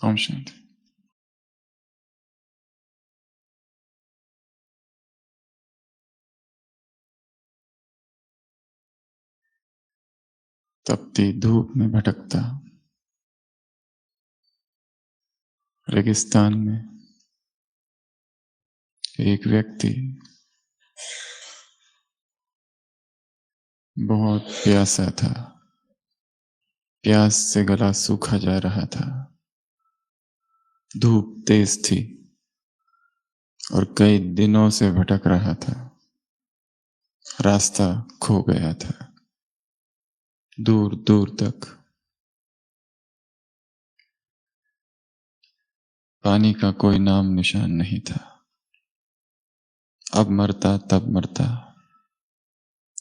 ओम शांति। तपती धूप में भटकता, रेगिस्तान में एक व्यक्ति बहुत प्यासा था। प्यास से गला सूखा जा रहा था। धूप तेज थी और कई दिनों से भटक रहा था। रास्ता खो गया था। दूर दूर तक पानी का कोई नाम निशान नहीं था। अब मरता तब मरता।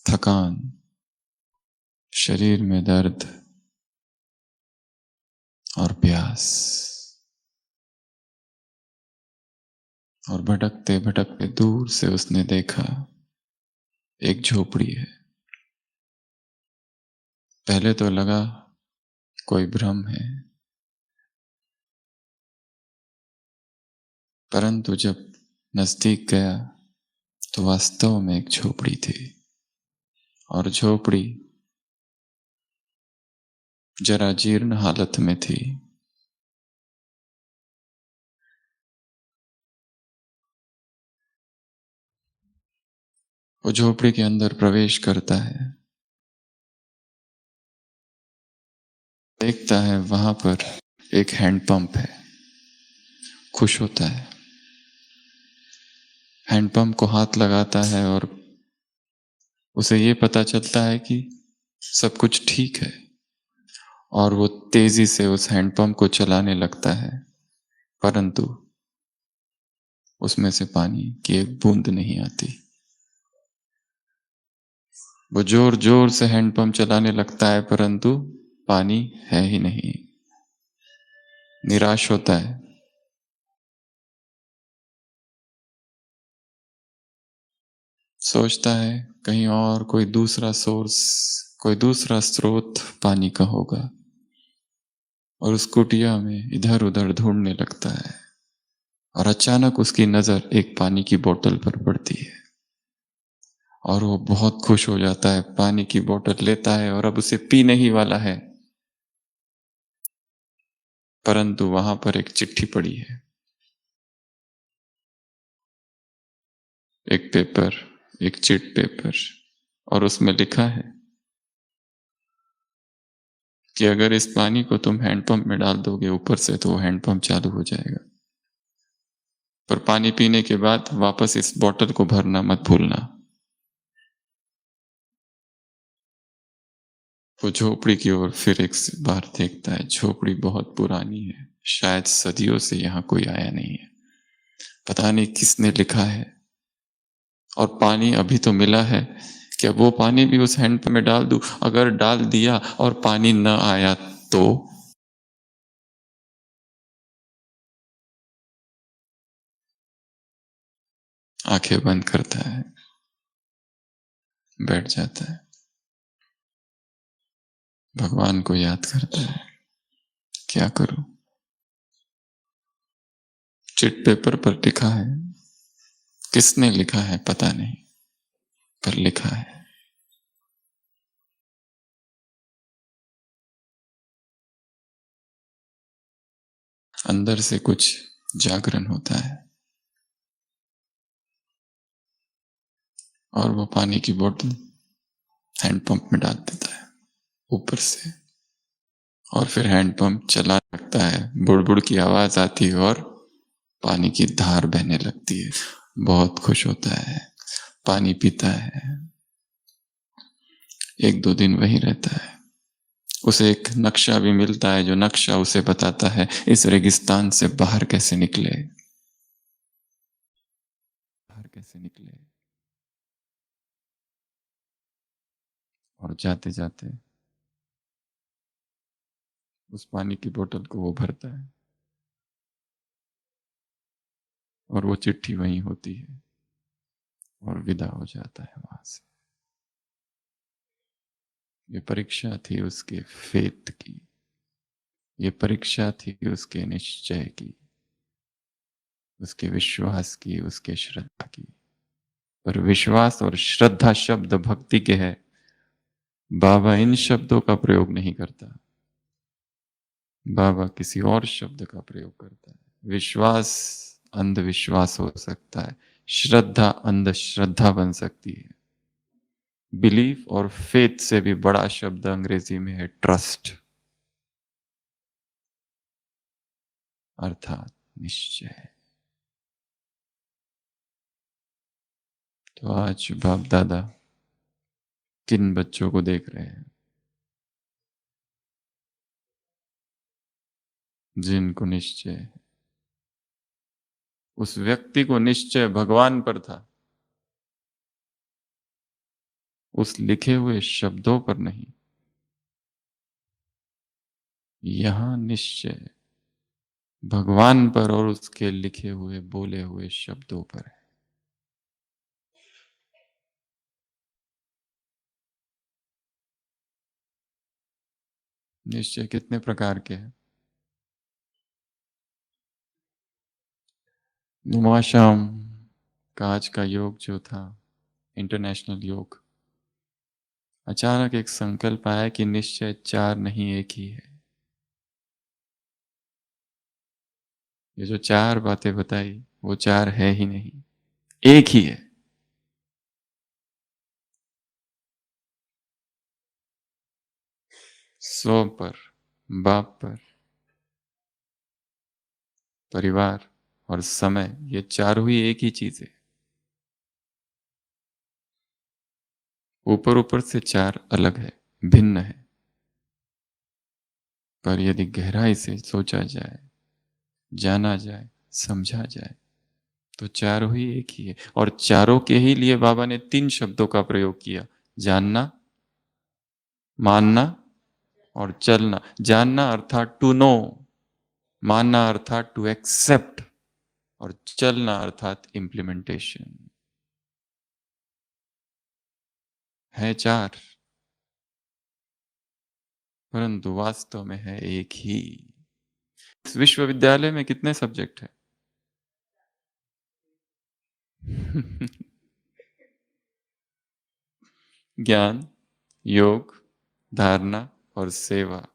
थकान, शरीर में दर्द और प्यास, और भटकते भटकते दूर से उसने देखा एक झोपड़ी है। पहले तो लगा कोई भ्रम है, परंतु जब नजदीक गया तो वास्तव में एक झोपड़ी थी। और झोपड़ी जरा जीर्ण हालत में थी। वो झोपड़ी के अंदर प्रवेश करता है, देखता है वहां पर एक हैंडपंप है। खुश होता है, हैंडपंप को हाथ लगाता है और उसे ये पता चलता है कि सब कुछ ठीक है। और वो तेजी से उस हैंडपंप को चलाने लगता है, परंतु उसमें से पानी की एक बूंद नहीं आती। वो जोर जोर से हैंडपंप चलाने लगता है, परंतु पानी है ही नहीं। निराश होता है। सोचता है कहीं और कोई दूसरा सोर्स, कोई दूसरा स्रोत पानी का होगा, और उस कुटिया में इधर उधर ढूंढने लगता है। और अचानक उसकी नजर एक पानी की बोतल पर पड़ती है और वो बहुत खुश हो जाता है। पानी की बोतल लेता है और अब उसे पीने ही वाला है, परंतु वहां पर एक चिट्ठी पड़ी है। एक पेपर, एक चिट पेपर, और उसमें लिखा है कि अगर इस पानी को तुम हैंडपंप में डाल दोगे ऊपर से तो वो हैंडपंप चालू हो जाएगा, पर पानी पीने के बाद वापस इस बोतल को भरना मत भूलना। वो झोपड़ी की ओर फिर एक बार देखता है। झोपड़ी बहुत पुरानी है, शायद सदियों से यहां कोई आया नहीं है। पता नहीं किसने लिखा है। और पानी अभी तो मिला है, क्या वो पानी भी उस हैंडपंप में डाल दूं? अगर डाल दिया और पानी न आया तो? आंखें बंद करता है, बैठ जाता है, भगवान को याद करता है। क्या करूं? चिट पेपर पर लिखा है, किसने लिखा है पता नहीं, पर लिखा है। अंदर से कुछ जागरण होता है और वो पानी की बोतल हैंडपंप में डाल देता है ऊपर से। और फिर हैंडपंप चला लगता है, बुड़बुड़ की आवाज आती है और पानी की धार बहने लगती है। बहुत खुश होता है, पानी पीता है। एक दो दिन वहीं रहता है। उसे एक नक्शा भी मिलता है, जो नक्शा उसे बताता है इस रेगिस्तान से बाहर कैसे निकले। बाहर कैसे निकले। और जाते जाते उस पानी की बोतल को वो भरता है और वो चिट्ठी वहीं होती है और विदा हो जाता है वहां से। ये परीक्षा थी उसके फेथ की, ये परीक्षा थी उसके निश्चय की, उसके विश्वास की, उसके श्रद्धा की। पर विश्वास और श्रद्धा शब्द भक्ति के है, बाबा इन शब्दों का प्रयोग नहीं करता, बाबा किसी और शब्द का प्रयोग करता है। विश्वास अंधविश्वास हो सकता है, श्रद्धा अंधश्रद्धा बन सकती है। बिलीफ और फेथ से भी बड़ा शब्द अंग्रेजी में है ट्रस्ट, अर्थात निश्चय। तो आज बाप दादा किन बच्चों को देख रहे हैं? जिनको निश्चय है। उस व्यक्ति को निश्चय भगवान पर था, उस लिखे हुए शब्दों पर नहीं। यहां निश्चय भगवान पर और उसके लिखे हुए बोले हुए शब्दों पर है। निश्चय कितने प्रकार के हैं? नुमाशाम का आज का योग जो था, इंटरनेशनल योग, अचानक एक संकल्प आया कि निश्चय चार नहीं एक ही है। ये जो चार बातें बताई वो चार है ही नहीं, एक ही है। स्व पर, बाप पर, परिवार और समय, ये चारों ही एक ही चीज है। ऊपर ऊपर से चार अलग है, भिन्न है, पर यदि गहराई से सोचा जाए, जाना जाए, समझा जाए, तो चारों ही एक ही है। और चारों के ही लिए बाबा ने तीन शब्दों का प्रयोग किया, जानना, मानना और चलना। जानना अर्थात टू नो, मानना अर्थात टू एक्सेप्ट, और चलना अर्थात इम्प्लीमेंटेशन। है चार, परंतु वास्तव में है एक ही। इस विश्वविद्यालय में कितने सब्जेक्ट हैं? ज्ञान, योग, धारणा और सेवा।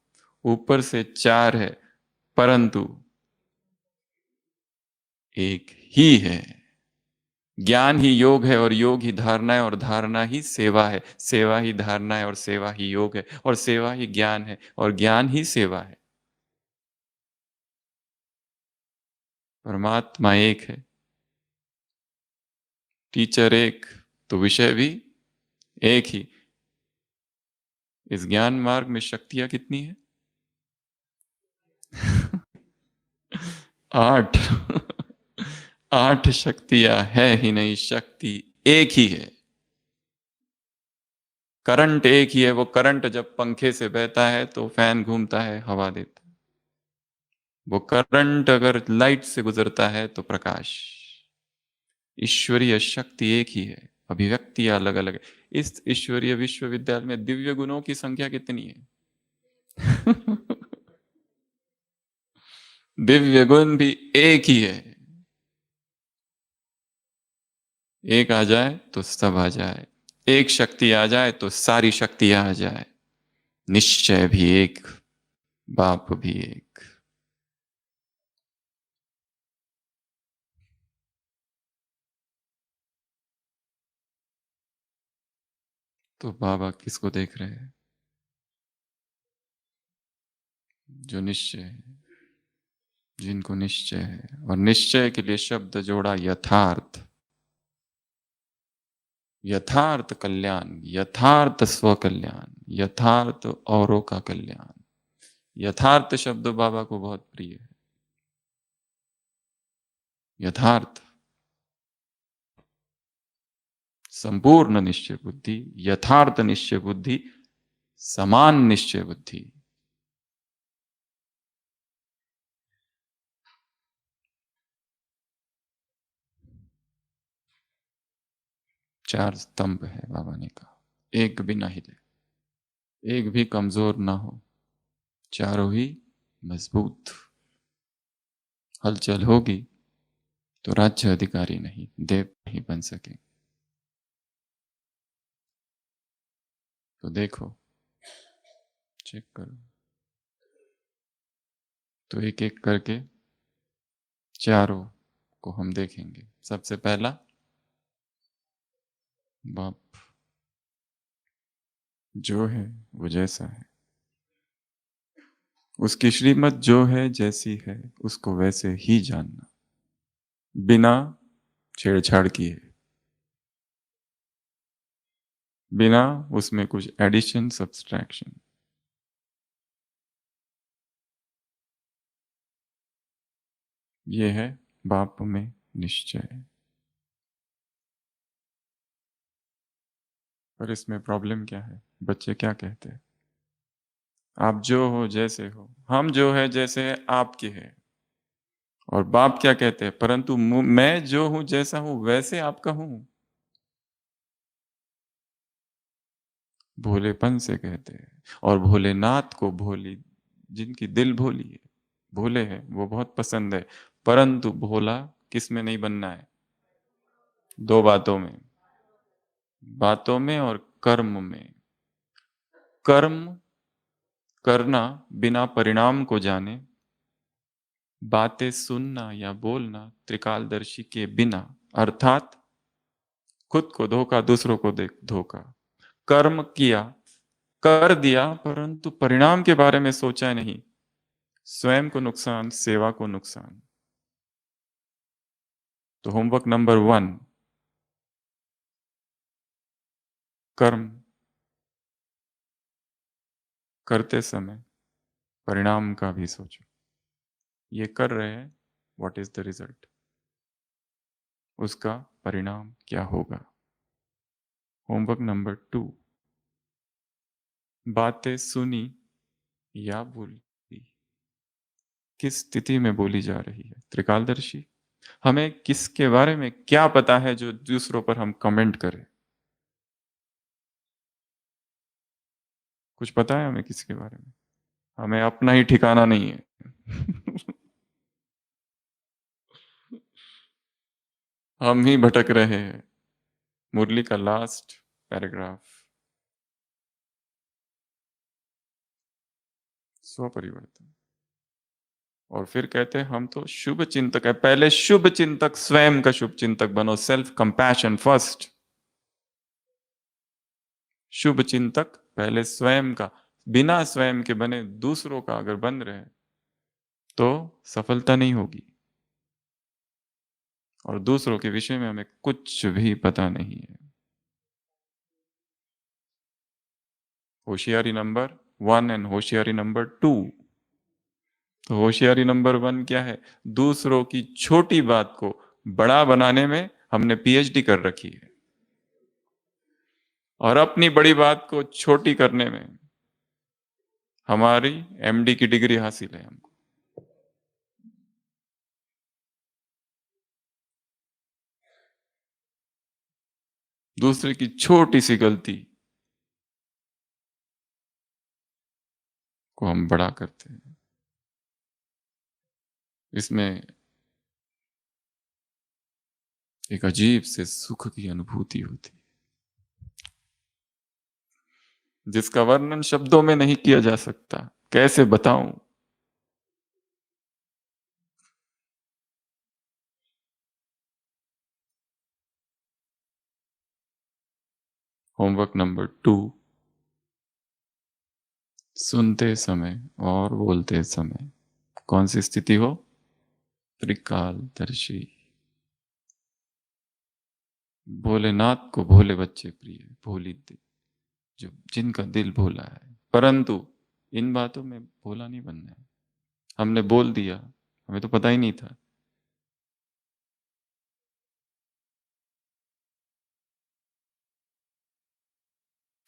ऊपर से चार है, परंतु एक ही है। ज्ञान ही योग है और योग ही धारणा है और धारणा ही सेवा है। सेवा ही धारणा है और सेवा ही योग है और सेवा ही ज्ञान है और ज्ञान ही सेवा है। परमात्मा एक है, टीचर एक, तो विषय भी एक ही। इस ज्ञान मार्ग में शक्तियां कितनी है? 8। 8 शक्तियां है ही नहीं, शक्ति एक ही है। करंट एक ही है। वो करंट जब पंखे से बहता है तो फैन घूमता है, हवा देता है। वो करंट अगर लाइट से गुजरता है तो प्रकाश। ईश्वरीय शक्ति एक ही है, अभिव्यक्तियां अलग अलग है। इस ईश्वरीय विश्वविद्यालय में दिव्य गुणों की संख्या कितनी है? दिव्य गुण भी एक ही है। एक आ जाए तो सब आ जाए, एक शक्ति आ जाए तो सारी शक्ति आ जाए। निश्चय भी एक, बाप भी एक। तो बाबा किसको देख रहे हैं? जो निश्चय है, जिनको निश्चय है। और निश्चय के लिए शब्द जोड़ा यथार्थ। यथार्थ कल्याण, यथार्थ स्व कल्याण, यथार्थ औरों का कल्याण। यथार्थ शब्द बाबा को बहुत प्रिय है। यथार्थ, संपूर्ण निश्चय बुद्धि, यथार्थ निश्चय बुद्धि, समान निश्चय बुद्धि। चार स्तंभ है बाबा ने कहा, एक भी ना हिले, एक भी कमजोर ना हो, चारों ही मजबूत हलचल होगी तो राज्य अधिकारी नहीं, देव नहीं बन सके। तो देखो, चेक करो। तो एक एक करके चारों को हम देखेंगे। सबसे पहला बाप, जो है वो जैसा है, उसकी श्रीमत जो है जैसी है उसको वैसे ही जानना, बिना छेड़छाड़ किए, बिना उसमें कुछ एडिशन सब्सट्रैक्शन। ये है बाप में निश्चय। पर इसमें प्रॉब्लम क्या है? बच्चे क्या कहते हैं? आप जो हो जैसे हो, हम जो है जैसे है आपके है। और बाप क्या कहते हैं? परंतु मैं जो हूं जैसा हूं वैसे आपका हूं। भोलेपन से कहते हैं। और भोलेनाथ को भोली, जिनकी दिल भोली है, भोले है, वो बहुत पसंद है। परंतु भोला किस में नहीं बनना है? दो बातों में, बातों में और कर्म में। कर्म करना बिना परिणाम को जाने, बातें सुनना या बोलना त्रिकालदर्शी के बिना, अर्थात खुद को धोखा, दूसरों को धोखा। कर्म किया, कर दिया, परंतु परिणाम के बारे में सोचा नहीं। स्वयं को नुकसान, सेवा को नुकसान। तो होमवर्क नंबर 1, कर्म करते समय परिणाम का भी सोचो। ये कर रहे हैं, व्हाट इज द रिजल्ट, उसका परिणाम क्या होगा। होमवर्क नंबर 2, बातें सुनी या बोली, किस स्थिति में बोली जा रही है? त्रिकालदर्शी। हमें किसके बारे में क्या पता है जो दूसरों पर हम कमेंट करें? कुछ पता है हमें किसके बारे में? हमें अपना ही ठिकाना नहीं है। हम ही भटक रहे हैं। मुरली का लास्ट पैराग्राफ, स्व परिवर्तन। और फिर कहते हैं हम तो शुभ चिंतक है। पहले शुभ चिंतक, स्वयं का शुभ चिंतक बनो। Self compassion first. शुभ चिंतक पहले स्वयं का, बिना स्वयं के बने दूसरों का अगर बन रहे तो सफलता नहीं होगी। और दूसरों के विषय में हमें कुछ भी पता नहीं है। होशियारी नंबर 1 एंड होशियारी नंबर 2। तो होशियारी नंबर 1 क्या है? दूसरों की छोटी बात को बड़ा बनाने में हमने पीएचडी कर रखी है, और अपनी बड़ी बात को छोटी करने में हमारी एमडी की डिग्री हासिल है हमको। दूसरे की छोटी सी गलती को हम बड़ा करते हैं। इसमें एक अजीब से सुख की अनुभूति होती है, जिसका वर्णन शब्दों में नहीं किया जा सकता। कैसे बताऊं? होमवर्क नंबर 2, सुनते समय और बोलते समय कौन सी स्थिति हो? त्रिकालदर्शी। भोलेनाथ को भोले बच्चे प्रिय, भोली जो जिनका दिल भोला है। परंतु इन बातों में भोला नहीं बनना है। हमने बोल दिया, हमें तो पता ही नहीं था।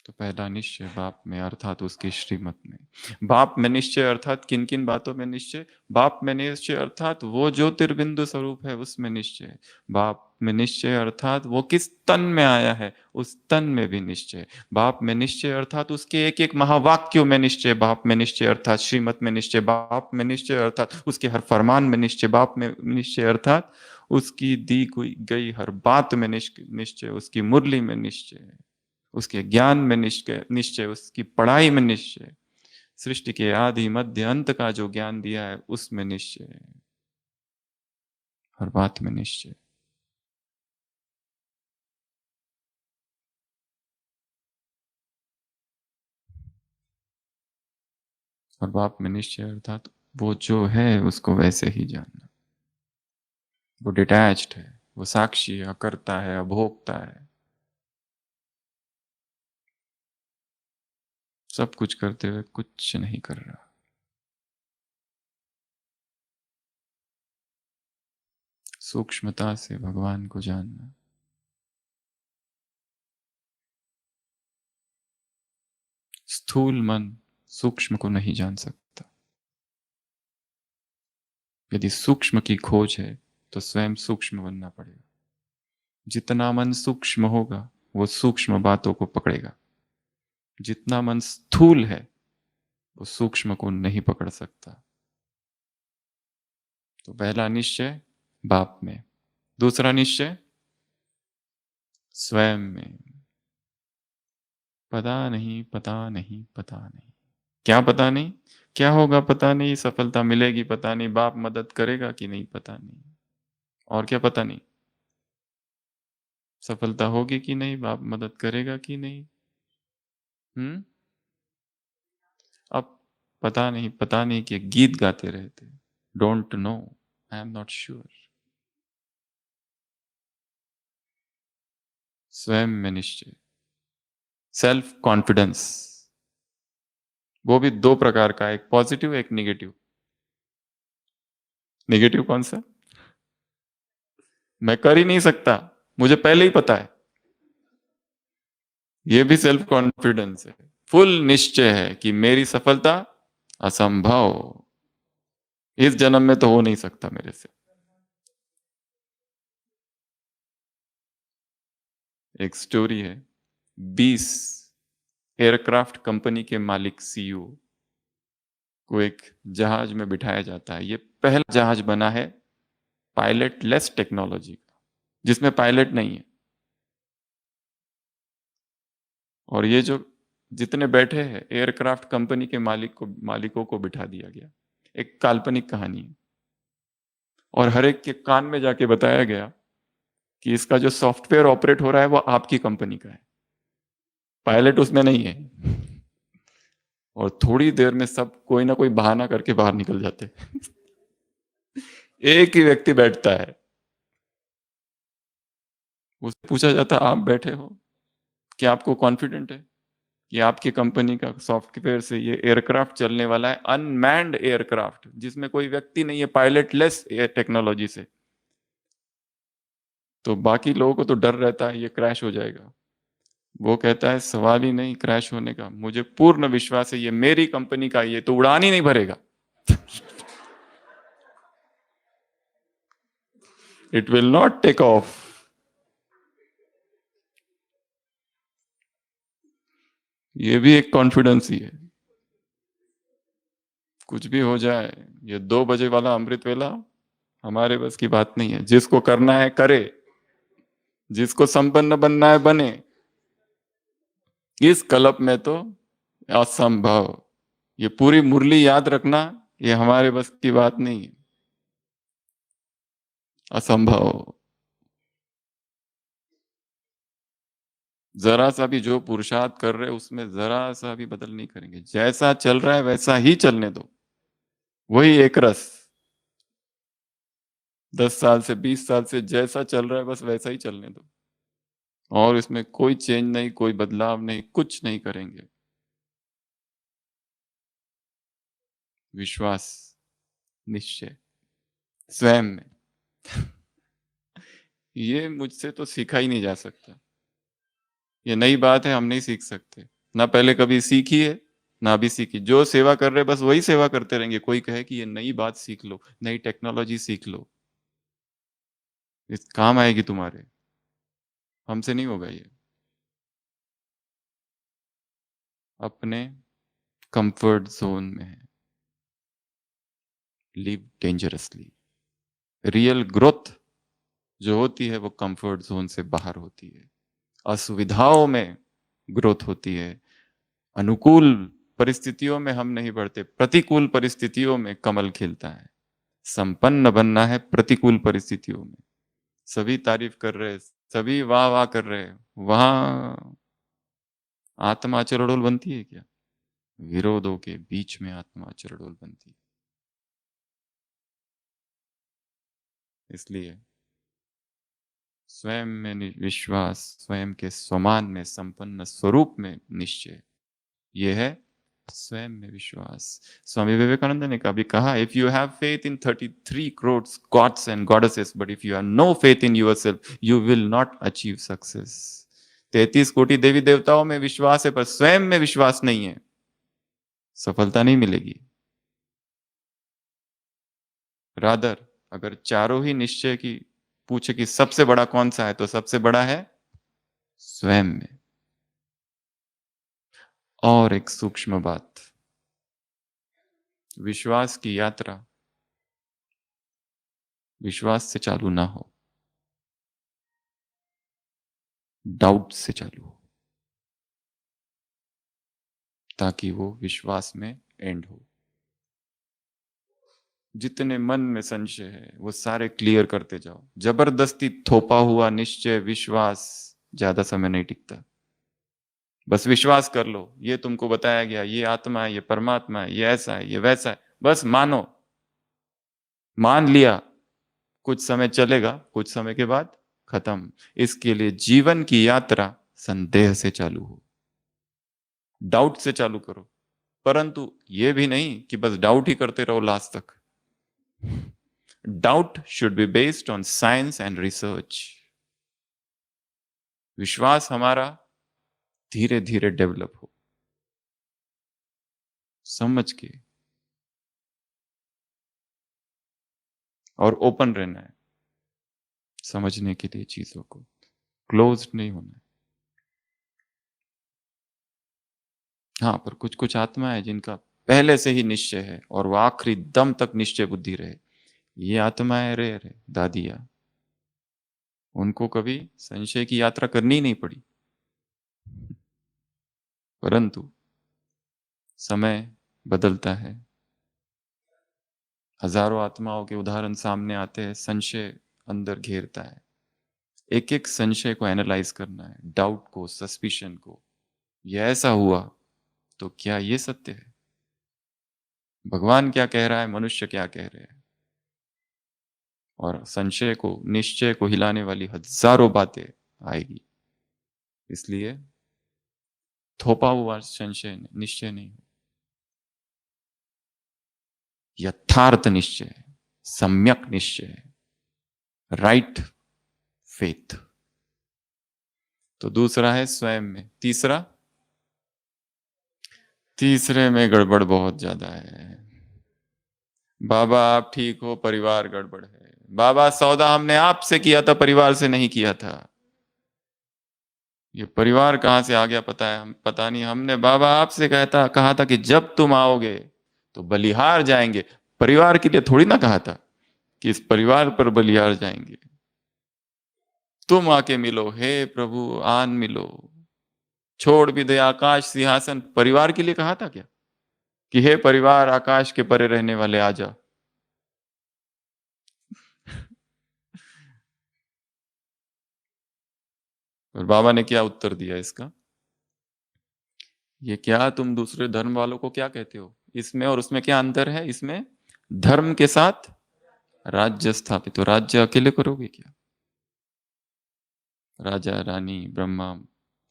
तो पहला निश्चय बाप में अर्थात उसकी श्रीमत में। बाप में निश्चय अर्थात किन किन बातों में निश्चय? बाप में निश्चय अर्थात वो ज्योतिर्बिंदु स्वरूप है उसमें निश्चय। बाप में निश्चय अर्थात वो किस तन में आया है उस तन में भी निश्चय। बाप में निश्चय अर्थात उसके एक एक महावाक्यों में निश्चय। बाप में निश्चय अर्थात श्रीमत में निश्चय। बाप में निश्चय अर्थात उसके हर फरमान में निश्चय। बाप में निश्चय अर्थात उसकी दी गई हर बात में निश्चय। उसकी मुरली में निश्चय, उसके ज्ञान में निश्चय, उसकी पढ़ाई में निश्चय, सृष्टि के आदि मध्य अंत का जो ज्ञान दिया है उसमें निश्चय, हर बात में निश्चय। हर बात में निश्चय अर्थात वो जो है उसको वैसे ही जानना। वो डिटैच्ड है, वो साक्षी है, अकर्ता है, अभोक्ता है, सब कुछ करते हुए कुछ नहीं कर रहा। सूक्ष्मता से भगवान को जानना। स्थूल मन सूक्ष्म को नहीं जान सकता। यदि सूक्ष्म की खोज है तो स्वयं सूक्ष्म बनना पड़ेगा। जितना मन सूक्ष्म होगा वो सूक्ष्म बातों को पकड़ेगा। जितना मन स्थूल है वो सूक्ष्म को नहीं पकड़ सकता। तो पहला निश्चय बाप में, दूसरा निश्चय स्वयं में। पता नहीं, पता नहीं, पता नहीं। क्या पता नहीं? क्या होगा पता नहीं, सफलता मिलेगी पता नहीं, बाप मदद करेगा कि नहीं पता नहीं, और क्या पता नहीं, सफलता होगी कि नहीं, बाप मदद करेगा कि नहीं। हम्म। अब पता नहीं कि गीत गाते रहते, don't know, I am not sure. स्वयं में निश्चय, सेल्फ कॉन्फिडेंस। वो भी दो प्रकार का, एक पॉजिटिव एक निगेटिव। निगेटिव कौन सा? मैं कर ही नहीं सकता, मुझे पहले ही पता है। ये भी सेल्फ कॉन्फिडेंस है। फुल निश्चय है कि मेरी सफलता असंभव, इस जन्म में तो हो नहीं सकता मेरे से। एक स्टोरी है, 20 एयरक्राफ्ट कंपनी के मालिक सीईओ को एक जहाज में बिठाया जाता है। ये पहला जहाज बना है पायलट लेस टेक्नोलॉजी का, जिसमें पायलट नहीं है। और ये जो जितने बैठे हैं एयरक्राफ्ट कंपनी के मालिकों को बिठा दिया गया। एक काल्पनिक कहानी है। और हर एक के कान में जाके बताया गया कि इसका जो सॉफ्टवेयर ऑपरेट हो रहा है वो आपकी कंपनी का है, पायलट उसमें नहीं है। और थोड़ी देर में सब कोई ना कोई बहाना करके बाहर निकल जाते। एक ही व्यक्ति बैठता है। उससे पूछा जाता आप बैठे हो, क्या आपको कॉन्फिडेंट है कि आपकी कंपनी का सॉफ्टवेयर से ये एयरक्राफ्ट चलने वाला है, अनमैन्ड एयरक्राफ्ट जिसमें कोई व्यक्ति नहीं है, पायलट लेस एयर टेक्नोलॉजी से। तो बाकी लोगों को तो डर रहता है ये क्रैश हो जाएगा। वो कहता है सवाल ही नहीं क्रैश होने का, मुझे पूर्ण विश्वास है ये मेरी कंपनी का, ये तो उड़ान ही नहीं भरेगा। It will not take off. ये भी एक कॉन्फिडेंस ही है। कुछ भी हो जाए, ये 2 बजे वाला अमृत वेला हमारे बस की बात नहीं है। जिसको करना है करे, जिसको संपन्न बनना है बने। इस कल्प में तो असंभव। ये पूरी मुरली याद रखना, ये हमारे बस की बात नहीं है, असंभव। जरा सा भी जो पुरुषार्थ कर रहे उसमें जरा सा भी बदल नहीं करेंगे। जैसा चल रहा है वैसा ही चलने दो, वही एक रस। 10 साल से 20 साल से जैसा चल रहा है बस वैसा ही चलने दो, और इसमें कोई चेंज नहीं, कोई बदलाव नहीं, कुछ नहीं करेंगे। विश्वास, निश्चय स्वयं में। ये मुझसे तो सीखा ही नहीं जा सकता। ये नई बात है, हम नहीं सीख सकते। ना पहले कभी सीखी है ना अभी सीखी। जो सेवा कर रहे बस वही सेवा करते रहेंगे। कोई कहे कि ये नई बात सीख लो, नई टेक्नोलॉजी सीख लो, इस काम आएगी तुम्हारे, हमसे नहीं होगा ये। अपने कंफर्ट जोन में है, लिव डेंजरसली। रियल ग्रोथ जो होती है वो कंफर्ट जोन से बाहर होती है। असुविधाओं में ग्रोथ होती है। अनुकूल परिस्थितियों में हम नहीं बढ़ते, प्रतिकूल परिस्थितियों में कमल खिलता है। संपन्न बनना है प्रतिकूल परिस्थितियों में। सभी तारीफ कर रहे, सभी वाह वाह कर रहे, वहां आत्मा चरणोल बनती है क्या? विरोधों के बीच में आत्मा चरणोल बनती है। इसलिए स्वयं में विश्वास, स्वयं के समान में संपन्न स्वरूप में निश्चय, यह है स्वयं में विश्वास। स्वामी विवेकानंद ने कभी कहा, if you have faith in 33 crore gods and goddesses but if you have no faith in yourself you will not achieve success. 33 कोटि देवी देवताओं में विश्वास है पर स्वयं में विश्वास नहीं है, सफलता नहीं मिलेगी। रादर अगर चारों ही निश्चय की पूछे कि सबसे बड़ा कौन सा है, तो सबसे बड़ा है स्वयं में। और एक सूक्ष्म बात, विश्वास की यात्रा विश्वास से चालू ना हो, डाउट से चालू हो, ताकि वो विश्वास में एंड हो। जितने मन में संशय है वो सारे क्लियर करते जाओ। जबरदस्ती थोपा हुआ निश्चय विश्वास ज्यादा समय नहीं टिकता। बस विश्वास कर लो, ये तुमको बताया गया, ये आत्मा है, ये परमात्मा है, ये ऐसा है, ये वैसा है, बस मानो। मान लिया, कुछ समय चलेगा, कुछ समय के बाद खत्म। इसके लिए जीवन की यात्रा संदेह से चालू हो, डाउट से चालू करो। परंतु ये भी नहीं कि बस डाउट ही करते रहो लास्ट तक। Doubt should be based on science and research. विश्वास हमारा धीरे धीरे डेवलप हो, समझ के, और ओपन रहना है समझने के लिए, चीजों को क्लोज नहीं होना है। हाँ, पर कुछ कुछ आत्मा है जिनका पहले से ही निश्चय है और वो आखिरी दम तक निश्चय बुद्धि रहे। ये आत्माएं रेयर है, दादिया, उनको कभी संशय की यात्रा करनी ही नहीं पड़ी। परंतु समय बदलता है, हजारों आत्माओं के उदाहरण सामने आते हैं, संशय अंदर घेरता है। एक एक संशय को एनालाइज करना है, डाउट को, सस्पिशन को। यह ऐसा हुआ तो क्या ये सत्य है? भगवान क्या कह रहा है, मनुष्य क्या कह रहे हैं? और संशय को, निश्चय को हिलाने वाली हजारों बातें आएगी। इसलिए थोपा हुआ संशय निश्चय नहीं, यथार्थ निश्चय, सम्यक निश्चय, राइट फेथ। तो दूसरा है स्वयं में। तीसरा, तीसरे में गड़बड़ बहुत ज्यादा है। बाबा आप ठीक हो, परिवार गड़बड़ है। बाबा सौदा हमने आपसे किया था, परिवार से नहीं किया था। ये परिवार कहां से आ गया पता है, हम पता नहीं। हमने बाबा आपसे कहा था कि जब तुम आओगे तो बलिहार जाएंगे। परिवार के लिए थोड़ी ना कहा था कि इस परिवार पर बलिहार जाएंगे। तुम आके मिलो, हे प्रभु आन मिलो। छोड़ भी दे आकाश सिंहासन, परिवार के लिए कहा था क्या कि हे परिवार आकाश के परे रहने वाले आ जा? और बाबा ने क्या उत्तर दिया इसका? ये क्या तुम दूसरे धर्म वालों को क्या कहते हो? इसमें और उसमें क्या अंतर है? इसमें धर्म के साथ राज्य स्थापित। तो राज्य अकेले करोगे क्या? राजा रानी ब्रह्मा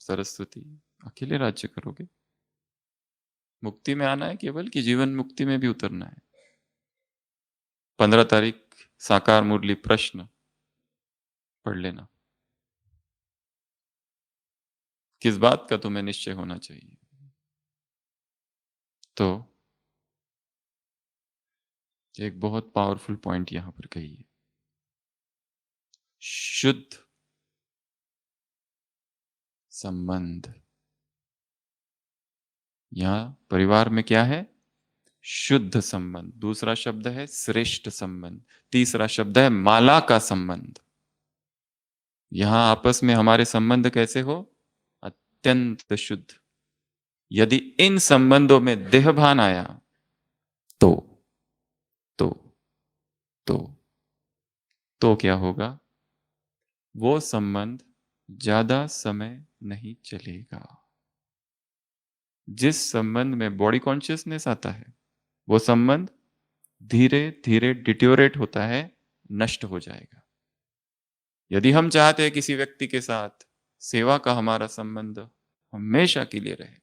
सरस्वती अकेले राज्य करोगे? मुक्ति में आना है केवल, कि जीवन मुक्ति में भी उतरना है? 15 तारीख साकार मुरली प्रश्न पढ़ लेना। किस बात का तुम्हें निश्चय होना चाहिए? तो एक बहुत पावरफुल पॉइंट यहां पर कही है, शुद्ध संबंध। यहां परिवार में क्या है? शुद्ध संबंध। दूसरा शब्द है श्रेष्ठ संबंध। तीसरा शब्द है माला का संबंध। यहां आपस में हमारे संबंध कैसे हो? अत्यंत शुद्ध। यदि इन संबंधों में देहभान आया तो तो तो तो क्या होगा? वो संबंध ज्यादा समय नहीं चलेगा। जिस संबंध में बॉडी कॉन्शियसनेस आता है वो संबंध धीरे धीरे डिटोरेट होता है, नष्ट हो जाएगा। यदि हम चाहते हैं किसी व्यक्ति के साथ सेवा का हमारा संबंध हमेशा के लिए रहे,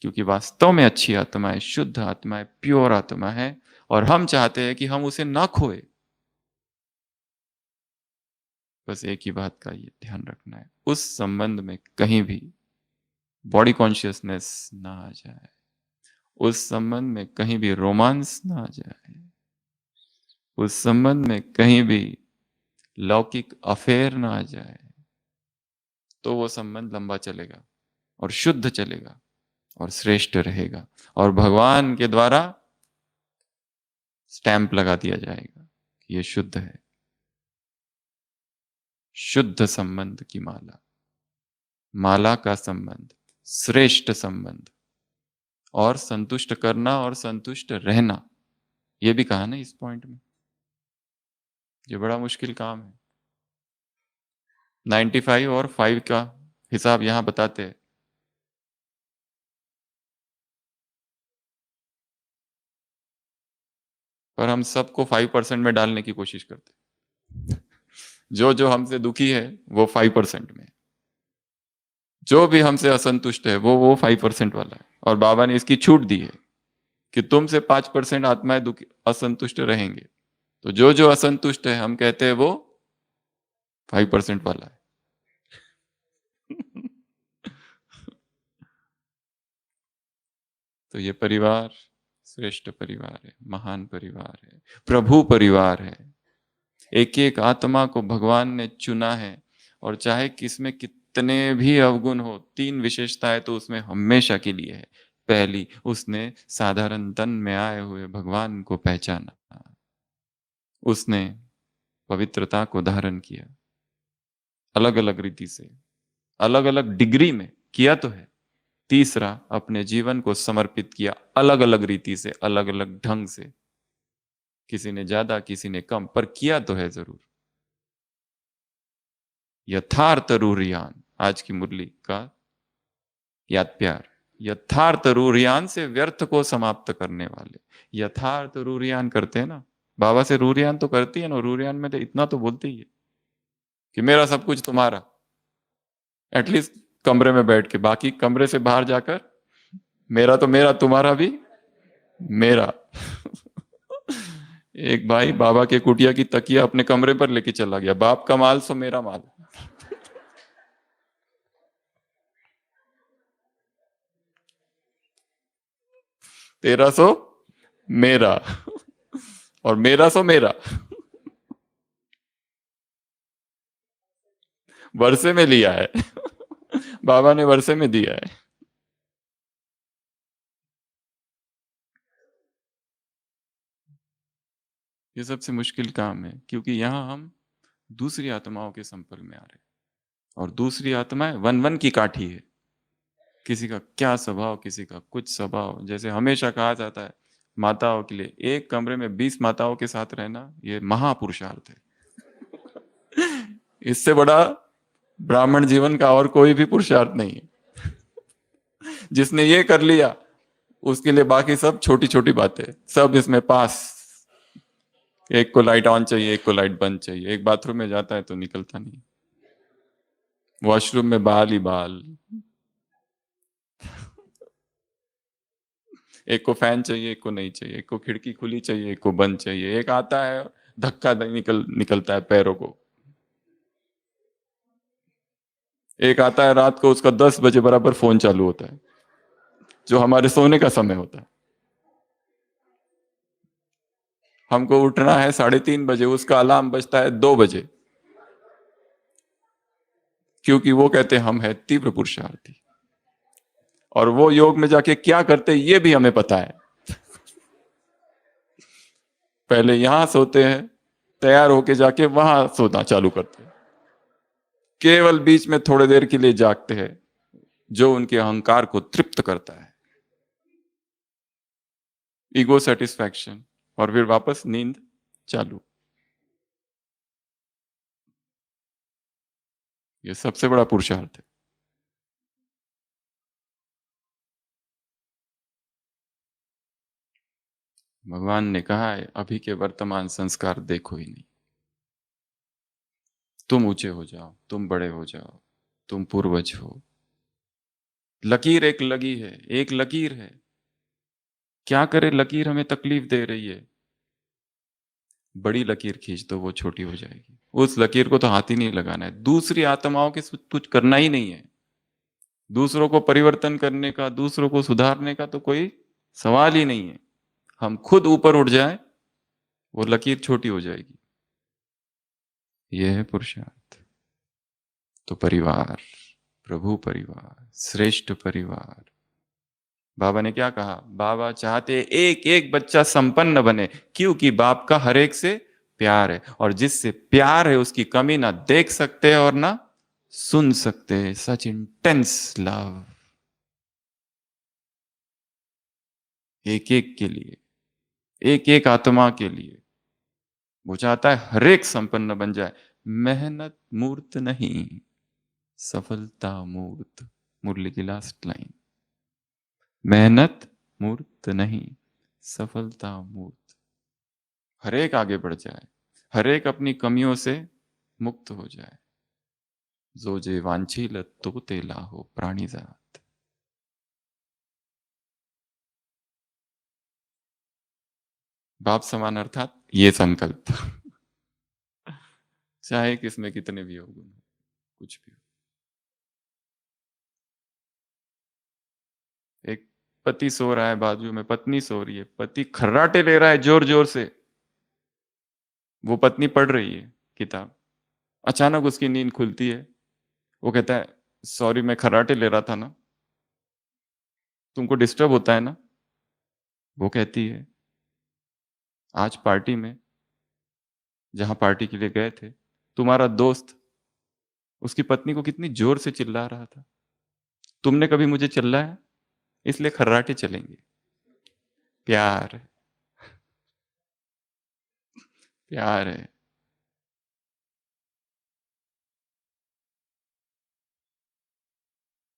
क्योंकि वास्तव में अच्छी आत्मा है, शुद्ध आत्मा है, प्योर आत्मा है, और हम चाहते हैं कि हम उसे ना खोए, बस एक ही बात का ये ध्यान रखना है, उस संबंध में कहीं भी बॉडी कॉन्शियसनेस ना आ जाए, उस संबंध में कहीं भी रोमांस ना आ जाए, उस संबंध में कहीं भी लौकिक अफेयर ना आ जाए, तो वो संबंध लंबा चलेगा और शुद्ध चलेगा और श्रेष्ठ रहेगा, और भगवान के द्वारा स्टैंप लगा दिया जाएगा कि ये शुद्ध है। शुद्ध संबंध की माला, माला का संबंध, श्रेष्ठ संबंध, और संतुष्ट करना और संतुष्ट रहना, ये भी कहा ना इस पॉइंट में। ये बड़ा मुश्किल काम है। 95 और 5 का हिसाब यहां बताते हैं। पर हम सबको 5% में डालने की कोशिश करते। जो जो हमसे दुखी है वो 5% में, जो भी हमसे असंतुष्ट है वो 5% वाला है, और बाबा ने इसकी छूट दी है कि तुमसे 5% आत्माएं दुखी असंतुष्ट रहेंगे। तो जो जो असंतुष्ट है हम कहते हैं वो 5% वाला है। तो ये परिवार श्रेष्ठ परिवार है, महान परिवार है, प्रभु परिवार है। एक एक आत्मा को भगवान ने चुना है, और चाहे किसमें कितने भी अवगुण हो, 3 विशेषताएं तो उसमें हमेशा के लिए है। पहली, उसने साधारण तन में आए हुए भगवान को पहचाना, उसने पवित्रता को धारण किया, अलग अलग रीति से, अलग अलग डिग्री में किया तो है। तीसरा, अपने जीवन को समर्पित किया, अलग अलग रीति से, अलग अलग ढंग से, किसी ने ज्यादा किसी ने कम, पर किया तो है जरूर। यथार्थ रूरियान, आज की मुरली का याद प्यार, यथार्थ रूरियान से व्यर्थ को समाप्त करने वाले। यथार्थ रूरियान करते हैं ना, बाबा से रूरियान तो करती है ना, रूरियान में तो इतना तो बोलती ही है कि मेरा सब कुछ तुम्हारा, एटलीस्ट कमरे में बैठ के, बाकी कमरे से बाहर जाकर मेरा तो मेरा, तुम्हारा भी मेरा। एक भाई बाबा के कुटिया की तकिया अपने कमरे पर लेके चला गया, बाप का माल सो मेरा माल, तेरा सो मेरा, और मेरा सो मेरा। वर्षे में लिया है। बाबा ने वर्षे में दिया है। ये सबसे मुश्किल काम है, क्योंकि यहां हम दूसरी आत्माओं के संपर्क में आ रहे हैं, और दूसरी आत्माएं वन वन की काठी है। किसी का क्या स्वभाव, किसी का कुछ स्वभाव। जैसे हमेशा कहा जाता है माताओं के लिए, एक कमरे में 20 माताओं के साथ रहना ये महापुरुषार्थ है। इससे बड़ा ब्राह्मण जीवन का और कोई भी पुरुषार्थ नहीं है। जिसने ये कर लिया उसके लिए बाकी सब छोटी छोटी बातें, सब इसमें पास। एक को लाइट ऑन चाहिए, एक को लाइट बंद चाहिए, एक बाथरूम में जाता है तो निकलता नहीं, वॉशरूम में बाल ही बाल, एक को फैन चाहिए, एक को नहीं चाहिए, एक को खिड़की खुली चाहिए, एक को बंद चाहिए, एक आता है धक्का निकलता है पैरों को, एक आता है रात को उसका 10 बजे बराबर फोन चालू होता है। जो हमारे सोने का समय होता है। हमको उठना है 3:30 बजे, उसका अलार्म बजता है 2 बजे, क्योंकि वो कहते हैं हम है तीव्र पुरुषार्थी, और वो योग में जाके क्या करते ये भी हमें पता है। पहले यहां सोते हैं, तैयार होके जाके वहां सोना चालू करते हैं, केवल बीच में थोड़ी देर के लिए जागते हैं, जो उनके अहंकार को तृप्त करता है, ईगो सेटिस्फैक्शन, और फिर वापस नींद चालू। ये सबसे बड़ा पुरुषार्थ है। भगवान ने कहा है अभी के वर्तमान संस्कार देखो ही नहीं, तुम ऊंचे हो जाओ, तुम बड़े हो जाओ, तुम पूर्वज हो। लकीर एक लगी है, एक लकीर है, क्या करे लकीर हमें तकलीफ दे रही है, बड़ी लकीर खींच दो वो छोटी हो जाएगी। उस लकीर को तो हाथ ही नहीं लगाना है, दूसरी आत्माओं के कुछ करना ही नहीं है। दूसरों को परिवर्तन करने का, दूसरों को सुधारने का तो कोई सवाल ही नहीं है। हम खुद ऊपर उठ जाए, वो लकीर छोटी हो जाएगी। यह है पुरुषार्थ। तो परिवार, प्रभु परिवार, श्रेष्ठ परिवार। बाबा ने क्या कहा? बाबा चाहते एक एक बच्चा संपन्न बने, क्योंकि बाप का हर एक से प्यार है, और जिससे प्यार है उसकी कमी ना देख सकते और ना सुन सकते। सच इंटेंस लव, एक एक के लिए, एक एक आत्मा के लिए। वो चाहता है हर एक संपन्न बन जाए। मेहनत मूर्त नहीं, सफलता मूर्त। मुरली की लास्ट लाइन, मेहनत मूर्त नहीं, सफलता मूर्त। हर एक आगे बढ़ जाए, हर एक अपनी कमियों से मुक्त हो जाए। जो जे वांछील तो ते लाहो प्राणी जात। बाप समान अर्थात ये संकल्प। चाहे किसमें कितने भी हो गुण, कुछ भी हो। एक पति सो रहा है, बाजू में पत्नी सो रही है, पति खर्राटे ले रहा है जोर जोर से, वो पत्नी पढ़ रही है किताब। अचानक उसकी नींद खुलती है, वो कहता है सॉरी मैं खर्राटे ले रहा था ना, तुमको डिस्टर्ब होता है ना। वो कहती है आज पार्टी में, जहां पार्टी के लिए गए थे, तुम्हारा दोस्त उसकी पत्नी को कितनी जोर से चिल्ला रहा था, तुमने कभी मुझे चिल्लाया, इसलिए खर्राटे चलेंगे। प्यार, प्यार है।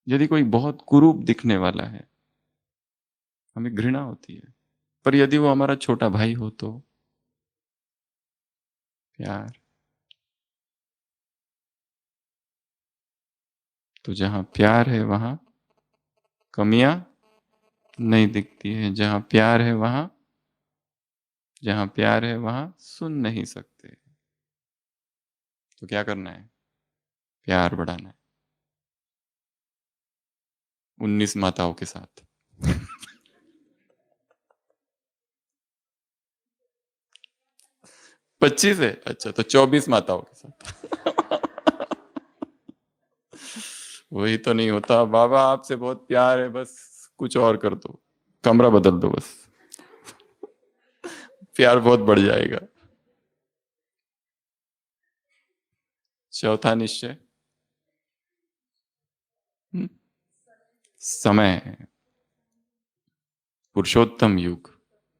यदि कोई बहुत कुरूप दिखने वाला है, हमें घृणा होती है, पर यदि वो हमारा छोटा भाई हो तो प्यार। तो जहां प्यार है वहां कमियां नहीं दिखती है, जहां प्यार है वहां सुन नहीं सकते। तो क्या करना है? प्यार बढ़ाना है 19 माताओं के साथ। 25 है, अच्छा तो 24 माताओं के साथ। वही तो नहीं होता बाबा, आपसे बहुत प्यार है, बस कुछ और कर दो, कमरा बदल दो बस, प्यार बहुत बढ़ जाएगा। चौथा निश्चय समय, पुरुषोत्तम युग,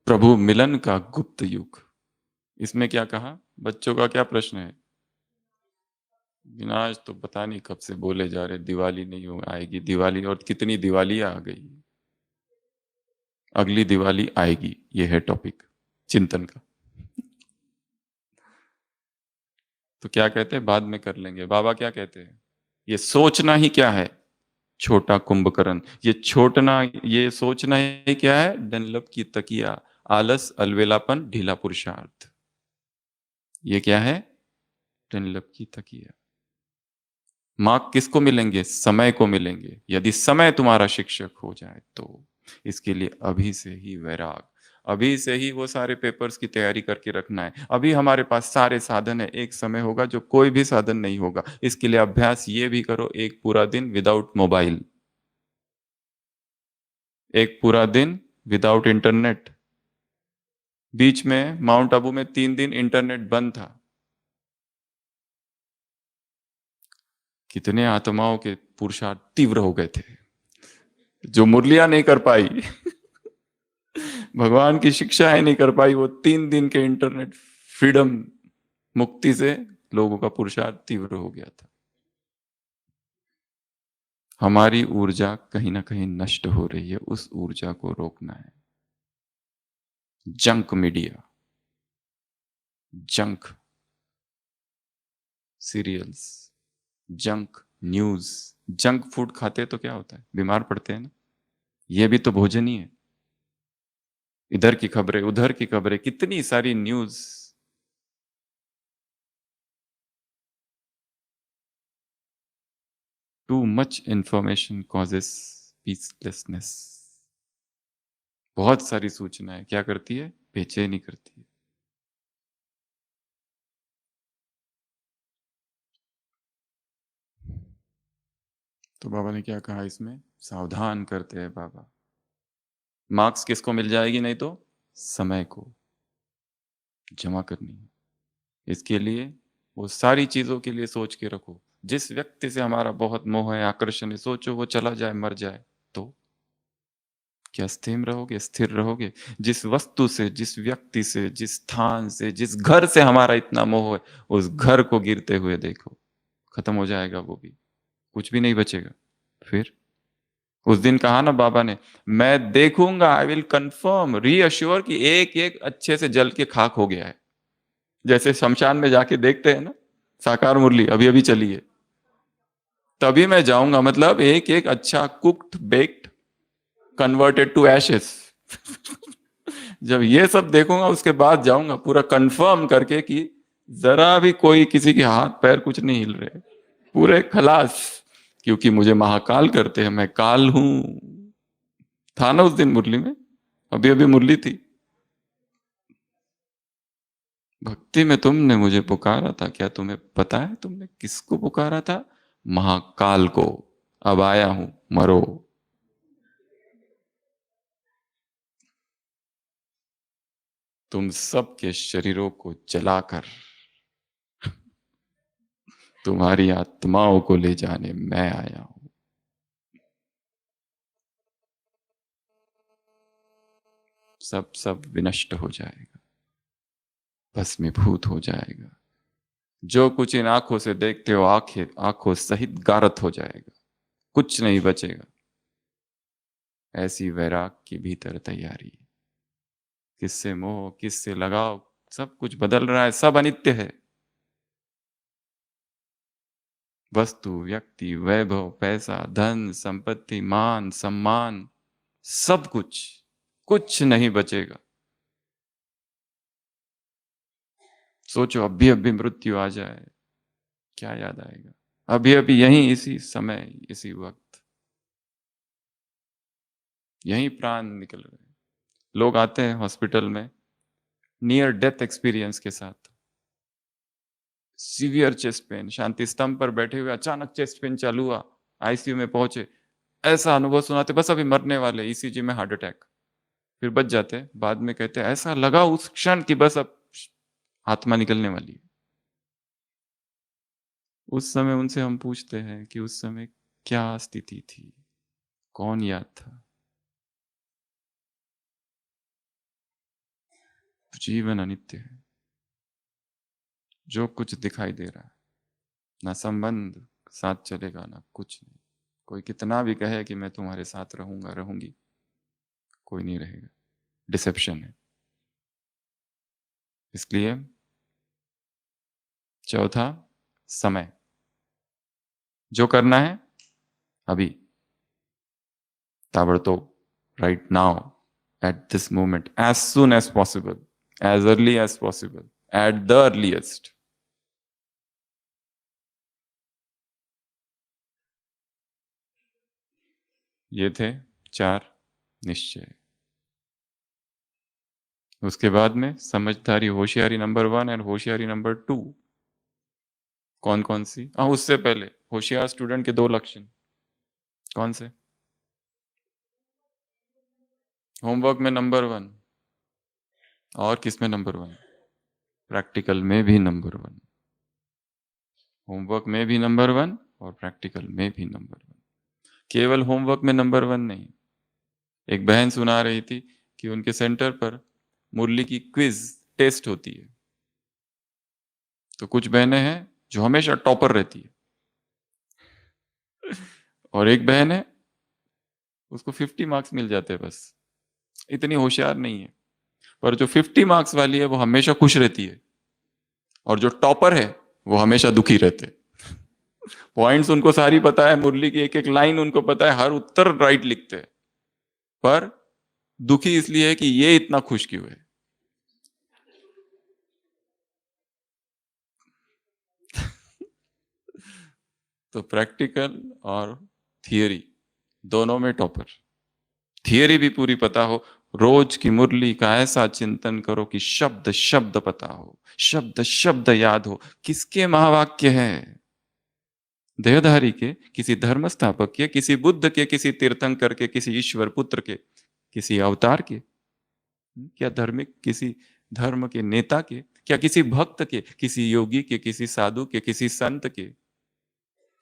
प्रभु मिलन का गुप्त युग। इसमें क्या कहा? बच्चों का क्या प्रश्न है? विनाश तो पता नहीं कब से बोले जा रहे, दिवाली नहीं हो आएगी दिवाली, और कितनी दिवाली आ गई, अगली दिवाली आएगी, ये है टॉपिक चिंतन का। तो क्या कहते हैं? बाद में कर लेंगे। बाबा क्या कहते हैं? ये सोचना ही क्या है? छोटा कुंभकर्ण। ये छोटना, ये सोचना ही क्या है? डनलप की तकिया, आलस, अलवेलापन, ढीला पुरुषार्थ। ये क्या है? डनलप की तकिया। मार्क किसको मिलेंगे? समय को मिलेंगे, यदि समय तुम्हारा शिक्षक हो जाए तो। इसके लिए अभी से ही वैराग, अभी से ही वो सारे पेपर्स की तैयारी करके रखना है। अभी हमारे पास सारे साधन है, एक समय होगा जो कोई भी साधन नहीं होगा। इसके लिए अभ्यास ये भी करो, एक पूरा दिन विदाउट मोबाइल, एक पूरा दिन विदाउट इंटरनेट। बीच में माउंट आबू में 3 दिन इंटरनेट बंद था। कितने आत्माओं के पुरुषार्थ तीव्र हो गए थे जो मुरलियां नहीं कर पाई, भगवान की शिक्षाएं नहीं कर पाई, वो 3 दिन के इंटरनेट फ्रीडम, मुक्ति से लोगों का पुरुषार्थ तीव्र हो गया था। हमारी ऊर्जा कहीं ना कहीं नष्ट हो रही है, उस ऊर्जा को रोकना है। Junk media, junk serials, junk news, junk food खाते तो क्या होता है, बीमार पड़ते हैं ना। ये भी तो भोजन ही है। इधर की खबरें, उधर की खबरें, कितनी सारी news. Too much information causes peacelessness. बहुत सारी सूचनाएं क्या करती है, बेचैनी करती है। तो बाबा ने क्या कहा इसमें, सावधान करते हैं बाबा। मार्क्स किसको मिल जाएगी, नहीं तो समय को जमा करनी है। इसके लिए वो सारी चीजों के लिए सोच के रखो। जिस व्यक्ति से हमारा बहुत मोह है, आकर्षण है, सोचो वो चला जाए, मर जाए, तो क्या स्थिर रहोगे, स्थिर रहोगे? जिस वस्तु से, जिस व्यक्ति से, जिस स्थान से, जिस घर से हमारा इतना मोह है, उस घर को गिरते हुए देखो, खत्म हो जाएगा वो भी, कुछ भी नहीं बचेगा। फिर उस दिन कहा ना बाबा ने, मैं देखूंगा, आई विल कंफर्म, रीअश्योर कि एक एक अच्छे से जल के खाक हो गया है। जैसे शमशान में जाके देखते हैं ना, साकार मुरली अभी अभी चली है, तभी मैं जाऊंगा, मतलब एक एक अच्छा cooked baked converted to ashes. जब ये सब देखूंगा उसके बाद जाऊंगा, पूरा कंफर्म करके कि जरा भी कोई किसी के हाथ पैर कुछ नहीं हिल रहे, पूरे खलास। क्योंकि मुझे महाकाल करते हैं, मैं काल हूं। था ना उस दिन मुरली में, अभी अभी मुरली थी। भक्ति में तुमने मुझे पुकारा था, क्या तुम्हें पता है तुमने किसको पुकारा था? महाकाल को। अब आया हूं, मरो। तुम सबके शरीरों को जलाकर तुम्हारी आत्माओं को ले जाने मैं आया हूं। सब सब विनष्ट हो जाएगा, भस्मीभूत हो जाएगा। जो कुछ इन आंखों से देखते हो, आंखें आंखों सहित गारत हो जाएगा, कुछ नहीं बचेगा। ऐसी वैराग की भीतर तैयारी। किससे मोह, किससे लगाव, सब कुछ बदल रहा है, सब अनित्य है। वस्तु, व्यक्ति, वैभव, पैसा, धन, संपत्ति, मान, सम्मान, सब कुछ, कुछ नहीं बचेगा। सोचो अभी अभी मृत्यु आ जाए, क्या याद आएगा? अभी अभी यहीं, इसी समय, इसी वक्त, यहीं प्राण निकल रहे हैं। लोग आते हैं हॉस्पिटल में नियर डेथ एक्सपीरियंस के साथ, सीवियर चेस्ट पेन, शांति स्तंभ पर बैठे हुए अचानक चेस्ट पेन चालू हुआ, आईसीयू में पहुंचे, ऐसा अनुभव सुनाते, बस अभी मरने वाले, ईसीजी में हार्ट अटैक। फिर बच जाते हैं, बाद में कहते हैं ऐसा लगा उस क्षण की बस अब आत्मा निकलने वाली है। उस समय उनसे हम पूछते हैं कि उस समय क्या स्थिति थी, कौन याद था? जीवन अनित्य है। जो कुछ दिखाई दे रहा है, ना संबंध साथ चलेगा, ना कुछ नहीं। कोई कितना भी कहे कि मैं तुम्हारे साथ रहूंगा, रहूंगी, कोई नहीं रहेगा। डिसेप्शन है। इसलिए चौथा, समय। जो करना है अभी, ताबड़तोड़, right now, at this moment, as soon as possible, as early as possible, at the earliest. ये थे 4 निश्चय। उसके बाद में समझदारी, होशियारी नंबर 1 और होशियारी नंबर 2 कौन कौन सी? हाँ, उससे पहले होशियार स्टूडेंट के 2 लक्षण कौन से? होमवर्क में नंबर 1 और किस में नंबर 1? प्रैक्टिकल में भी नंबर 1। होमवर्क में भी नंबर 1 और प्रैक्टिकल में भी नंबर 1। केवल होमवर्क में नंबर 1 नहीं। एक बहन सुना रही थी कि उनके सेंटर पर मुरली की क्विज टेस्ट होती है, तो कुछ बहनें हैं जो हमेशा टॉपर रहती है और एक बहन है उसको 50 मार्क्स मिल जाते हैं, बस इतनी होशियार नहीं है। पर जो 50 मार्क्स वाली है वो हमेशा खुश रहती है और जो टॉपर है वो हमेशा दुखी रहते। पॉइंट्स उनको सारी पता है, मुरली की एक एक लाइन उनको पता है, हर उत्तर राइट लिखते हैं, पर दुखी इसलिए है कि ये इतना खुश क्यों है। तो प्रैक्टिकल और थियरी दोनों में टॉपर। थियरी भी पूरी पता हो, रोज की मुरली का ऐसा चिंतन करो कि शब्द शब्द पता हो, शब्द शब्द याद हो। किसके महावाक्य है? देहधारी के, किसी धर्म स्थापक के, किसी बुद्ध के, किसी तीर्थंकर के, किसी ईश्वर पुत्र के, किसी अवतार के? क्या धार्मिक किसी धर्म के नेता के? क्या किसी भक्त के, किसी योगी के, किसी साधु के, किसी संत के,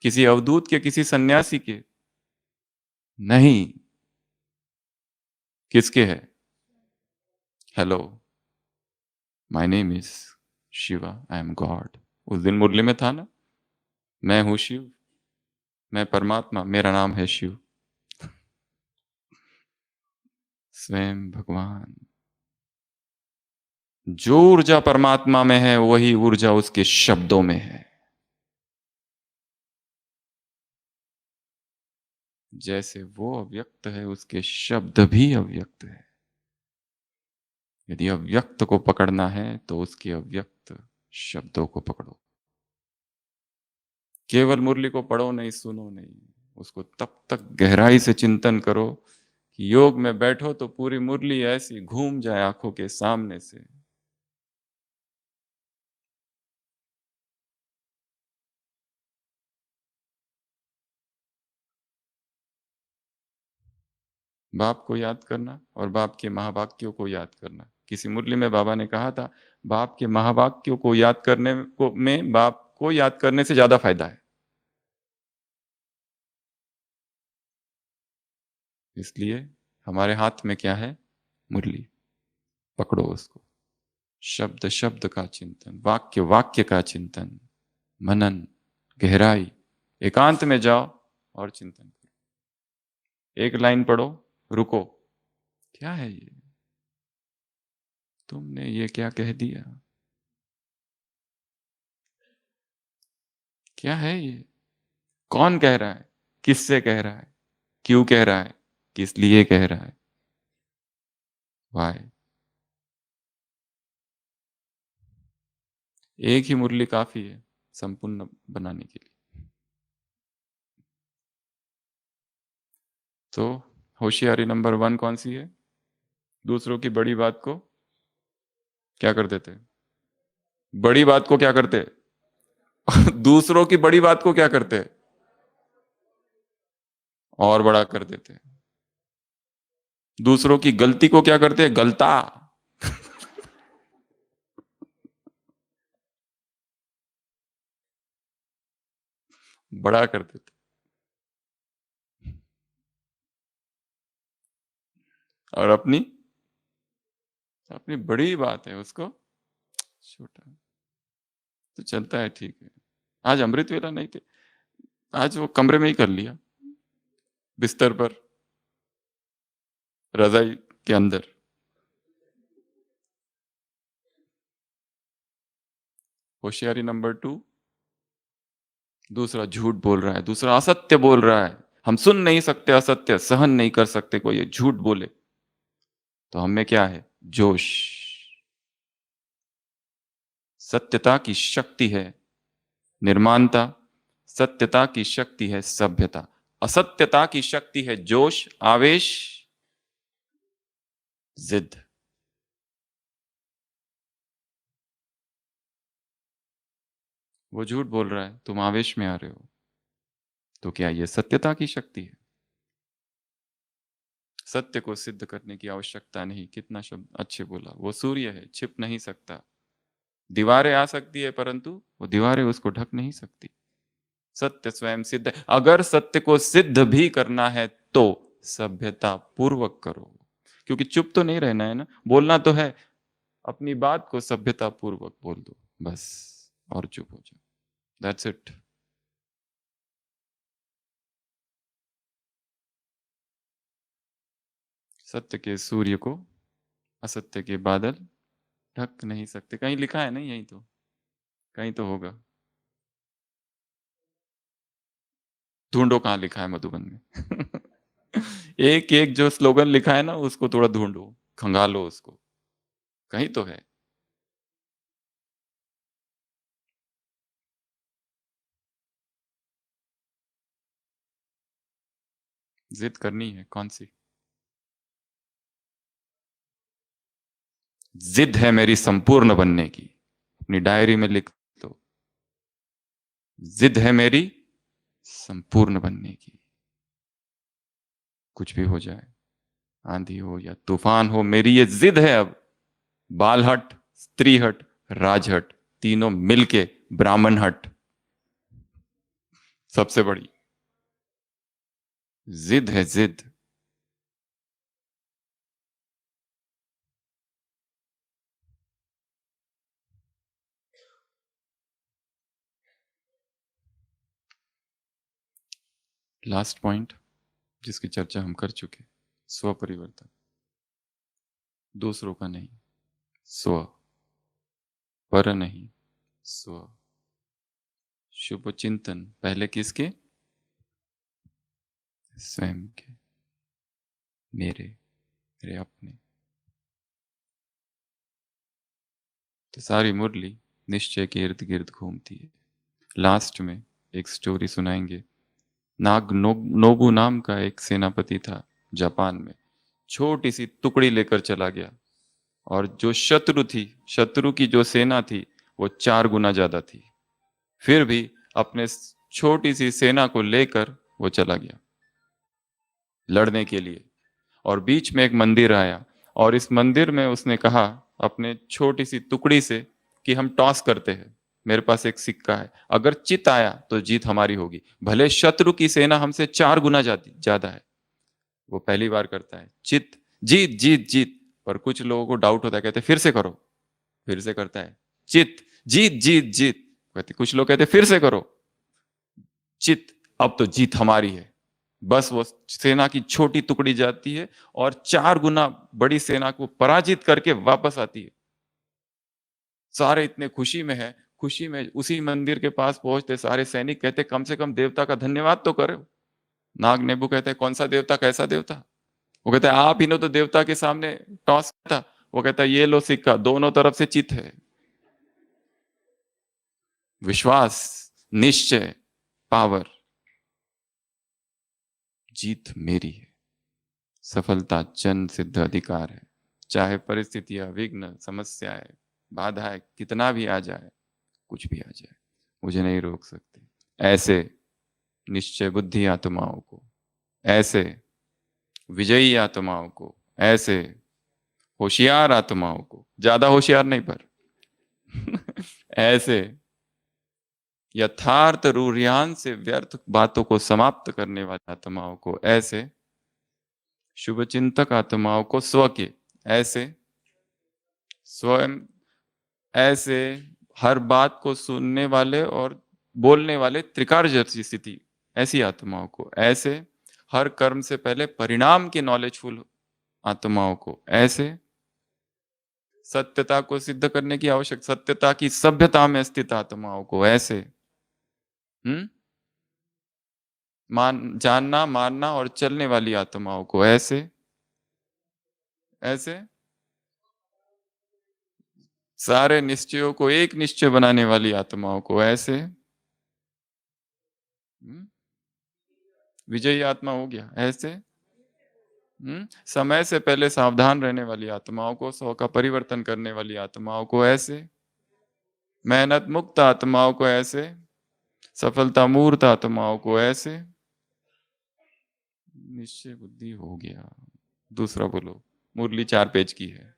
किसी अवधूत के, किसी सन्यासी के? नहीं। किसके है? Hello, my name is Shiva, I am God. उस दिन मुरली में था ना, मैं हूं शिव, मैं परमात्मा, मेरा नाम है शिव। स्वयं भगवान। जो ऊर्जा परमात्मा में है वही ऊर्जा उसके शब्दों में है। जैसे वो अव्यक्त है उसके शब्द भी अव्यक्त है। यदि अव्यक्त को पकड़ना है तो उसके अव्यक्त शब्दों को पकड़ो। केवल मुरली को पढ़ो नहीं, सुनो नहीं, उसको तब तक गहराई से चिंतन करो कि योग में बैठो तो पूरी मुरली ऐसी घूम जाए आंखों के सामने से। बाप को याद करना और बाप के महावाक्यों को याद करना। किसी मुरली में बाबा ने कहा था, बाप के महावाक्यों को याद करने को में बाप को याद करने से ज्यादा फायदा है। इसलिए हमारे हाथ में क्या है? मुरली। पकड़ो उसको। शब्द शब्द का चिंतन, वाक्य वाक्य का चिंतन, मनन, गहराई। एकांत में जाओ और चिंतन करो। एक लाइन पढ़ो, रुको, क्या है ये? तुमने ये क्या कह दिया? क्या है ये? कौन कह रहा है? किससे कह रहा है? क्यों कह रहा है? किस लिए कह रहा है? वाय। एक ही मुरली काफी है संपूर्ण बनाने के लिए। तो होशियारी नंबर 1 कौन सी है? दूसरों की बड़ी बात को क्या कर देते? बड़ी बात को क्या करते? दूसरों की बड़ी बात को क्या करते? और बड़ा कर देते। दूसरों की गलती को क्या करते? गलता। बड़ा कर देते। और अपनी अपनी बड़ी बात है उसको छोटा। तो चलता है, ठीक है। आज अमृत वेला नहीं थे, आज वो कमरे में ही कर लिया, बिस्तर पर, रजाई के अंदर। होशियारी नंबर 2, दूसरा झूठ बोल रहा है, दूसरा असत्य बोल रहा है, हम सुन नहीं सकते असत्य, सहन नहीं कर सकते कोई ये झूठ बोले, तो हमें क्या है? जोश। सत्यता की शक्ति है निर्माणता, सत्यता की शक्ति है सभ्यता, असत्यता की शक्ति है जोश, आवेश, जिद। वो झूठ बोल रहा है, तुम आवेश में आ रहे हो, तो क्या ये सत्यता की शक्ति है? सत्य को सिद्ध करने की आवश्यकता नहीं। कितना शब्द अच्छे बोला। वो सूर्य है, छिप नहीं सकता। दीवारें आ सकती है, परंतु वो दीवारें उसको ढक नहीं सकती। सत्य स्वयं सिद्ध है। अगर सत्य को सिद्ध भी करना है तो सभ्यता पूर्वक करो, क्योंकि चुप तो नहीं रहना है ना, बोलना तो है। अपनी बात को सभ्यता पूर्वक बोल दो बस, और चुप हो जाओ। That's it. सत्य के सूर्य को असत्य के बादल ढक नहीं सकते। कहीं लिखा है नहीं? यही तो, कहीं तो होगा। ढूंढो कहाँ लिखा है मधुबन में। एक एक जो स्लोगन लिखा है ना, उसको थोड़ा ढूंढो, खंगालो उसको, कहीं तो है। जिद करनी है कौन सी? जिद है मेरी संपूर्ण बनने की। अपनी डायरी में लिख दो, जिद है मेरी संपूर्ण बनने की। कुछ भी हो जाए, आंधी हो या तूफान हो, मेरी ये जिद है अब। बाल हट, स्त्री हट, राजहट, तीनों मिलके ब्राह्मण हट। सबसे बड़ी जिद है, जिद। लास्ट पॉइंट जिसकी चर्चा हम कर चुके, स्व परिवर्तन। दूसरों का नहीं, स्व। पर नहीं, स्व। शुभ चिंतन पहले किसके? स्वयं के। मेरे मेरे अपने। तो सारी मुरली निश्चय के इर्द गिर्द घूमती है। लास्ट में एक स्टोरी सुनाएंगे। नोबू नाम का एक सेनापति था जापान में। छोटी सी टुकड़ी लेकर चला गया, और जो शत्रु थी, शत्रु की जो सेना थी, वो 4 गुना ज्यादा थी। फिर भी अपने छोटी सी सेना को लेकर वो चला गया लड़ने के लिए। और बीच में एक मंदिर आया, और इस मंदिर में उसने कहा अपने छोटी सी टुकड़ी से कि हम टॉस करते हैं, मेरे पास एक सिक्का है, अगर चित आया तो जीत हमारी होगी, भले शत्रु की सेना हमसे 4 गुना ज्यादा है। वो पहली बार करता है, चित, जीत जीत जीत। पर कुछ लोगों को डाउट होता है, कहते फिर से करो। फिर से करता है, चित, जीत जीत जीत। कहते, कुछ लोग कहते फिर से करो, चित, अब तो जीत हमारी है। बस वो सेना की छोटी टुकड़ी जाती है और 4 गुना बड़ी सेना को पराजित करके वापस आती है। सारे इतने खुशी में है, खुशी में उसी मंदिर के पास पहुंचते सारे सैनिक कहते कम से कम देवता का धन्यवाद तो करो। नाग नेबू कहते हैं, कौन सा देवता, कैसा देवता? वो कहता है, आप ही ने तो देवता के सामने टॉस किया था। वो कहता है, ये लो सिक्का, दोनों तरफ से चित है। विश्वास, निश्चय, पावर, जीत मेरी है। सफलता जन सिद्ध अधिकार है। चाहे परिस्थितियां, विघ्न, समस्याएं, बाधाएं कितना भी आ जाए, कुछ भी आ जाए, मुझे नहीं रोक सकते। ऐसे निश्चय बुद्धि आत्माओं को, ऐसे विजयी आत्माओं को, ऐसे होशियार आत्माओं को, ज्यादा होशियार नहीं पर ऐसे यथार्थ रूरियान से व्यर्थ बातों को समाप्त करने वाली आत्माओं को, ऐसे शुभ चिंतक आत्माओं को स्व के, ऐसे स्वयं, ऐसे हर बात को सुनने वाले और बोलने वाले त्रिकार जैसी स्थिति, ऐसी आत्माओं को, ऐसे हर कर्म से पहले परिणाम के नॉलेजफुल आत्माओं को, ऐसे सत्यता को सिद्ध करने की आवश्यक, सत्यता की सभ्यता में स्थित आत्माओं को, ऐसे जानना, मानना और चलने वाली आत्माओं को, ऐसे ऐसे सारे निश्चयों को एक निश्चय बनाने वाली आत्माओं को, ऐसे विजयी आत्मा हो गया, ऐसे समय से पहले सावधान रहने वाली आत्माओं को, 100 का परिवर्तन करने वाली आत्माओं को ऐसे, मेहनत मुक्त आत्माओं को ऐसे, सफलता मूर्त आत्माओं को ऐसे। निश्चय बुद्धि हो गया। दूसरा बोलो, मुरली 4 पेज की है।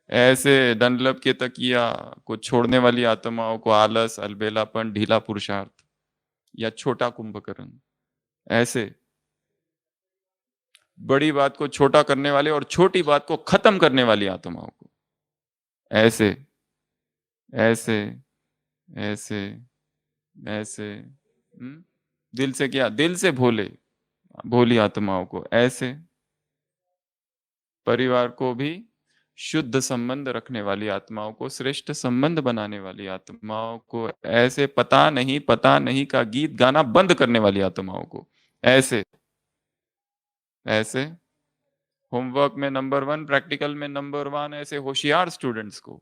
ऐसे डनलप के तकिया को छोड़ने वाली आत्माओं को आलस, अलबेलापन, ढीला पुरुषार्थ या छोटा कुंभकर्ण। ऐसे बड़ी बात को छोटा करने वाले और छोटी बात को खत्म करने वाली आत्माओं को ऐसे ऐसे ऐसे ऐसे दिल से क्या, दिल से भोले भोली आत्माओं को ऐसे, परिवार को भी शुद्ध संबंध रखने वाली आत्माओं को, श्रेष्ठ संबंध बनाने वाली आत्माओं को ऐसे, पता नहीं का गीत गाना बंद करने वाली आत्माओं को ऐसे ऐसे, होमवर्क में नंबर 1, प्रैक्टिकल में नंबर 1, ऐसे होशियार स्टूडेंट्स को,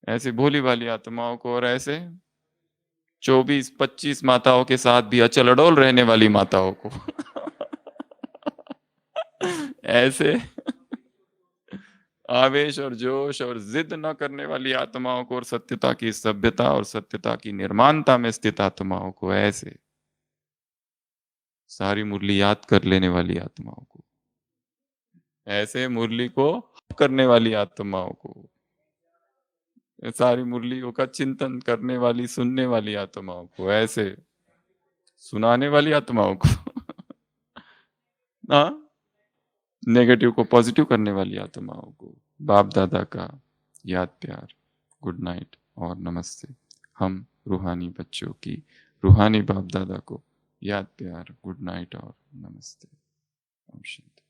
ऐसे भोली वाली आत्माओं को, और ऐसे 24-25 माताओं के साथ भी अचल अडोल रहने वाली माताओं को ऐसे आवेश और जोश और जिद न करने वाली आत्माओं को, और सत्यता की सभ्यता और सत्यता की निर्माणता में स्थित आत्माओं को ऐसे, सारी मुरली याद कर लेने वाली आत्माओं को ऐसे, मुरली को करने वाली आत्माओं को, सारी मुरलियों का चिंतन करने वाली, सुनने वाली आत्माओं को ऐसे, सुनाने वाली आत्माओं को हाँ, नेगेटिव को पॉजिटिव करने वाली आत्माओं को बाप दादा का याद प्यार, गुड नाइट और नमस्ते। हम रूहानी बच्चों की रूहानी बाप दादा को याद प्यार, गुड नाइट और नमस्ते। ओम शांति।